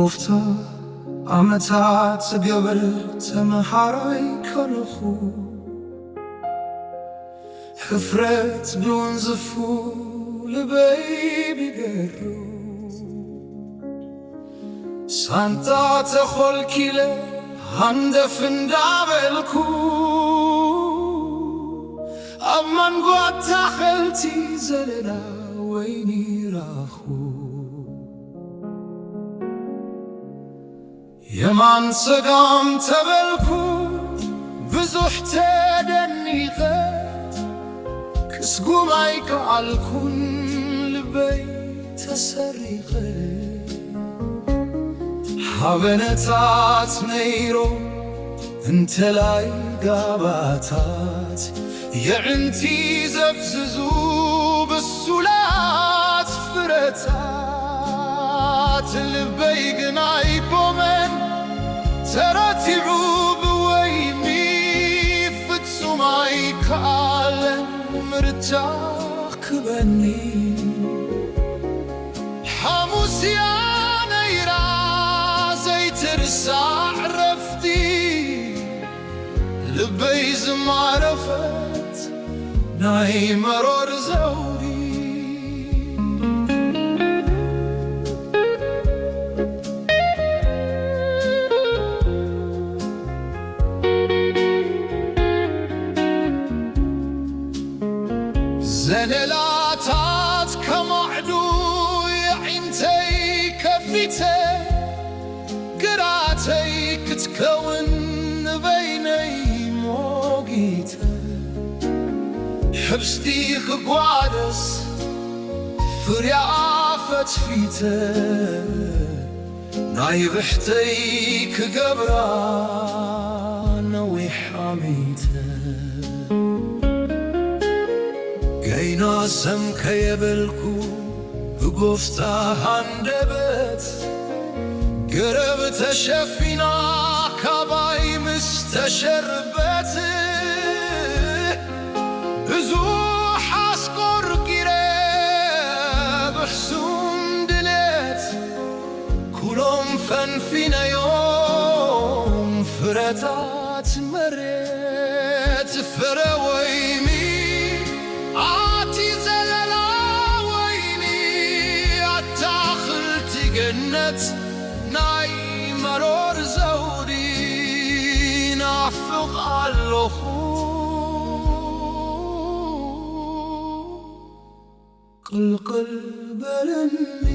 ጎፍታ ዓመታት ገበር ተመሃራይ ከለኹ ሕፍረት ብወንዝፉ ልበይ ቢገሩ ሳንታ ተኾልኪለ ሃንደፍ እንዳበልኩ ኣብ መንጎ ኣታኽልቲ ዘለላ ወይኒ ራኹ የማን ሰጋም ተበልኩ ብዙሕ ተደኒቐ ክስጉም ኣይከኣልኩን ልበይ ተሰሪቐ ሓበነታት ነይሮ እንተላይ ጋባታት የዕንቲ ዘፍዝዙ ብሱላት ፍረታት ልበይ ግን ኣይቦመን ተረቲዑ ብወይኒ ፍጹም ኣይከኣለን ምርጫ ክበኒ ሓሙስያ ነይራ ዘይትርሳዕ ረፍቲ ልበይ ዝማረፈት ናይ መሮር ዘውዲ ዘለላታት ከማዕዱ የዒንተይ ከፊተ ግራተይ ክትከውን በይነይ ሞጊተ ሕብስቲ ክጓደስ ፍርያ ፈትፊተ ናይ ብሕተይ ክገብራ ነዊሕ ዓመይተ ገይና ሰም ከየበልኩ ብጎፍታ ሃንደበት ገረብ ተሸፊና ካባይ ምስ ተሸርበት ብዙሕ ኣስቆርቂረ ብሕሱም ድለት ኩሎም ፈንፊነዮም ፍረታት መሬት ፍረ ወይኒ ኣቲ ዘለላ ወይኒ ኣታኽልቲ ገነት ናይ መሮር ዘውዲ ናፍቕ ኣለኹ ቅልቅል በለኒ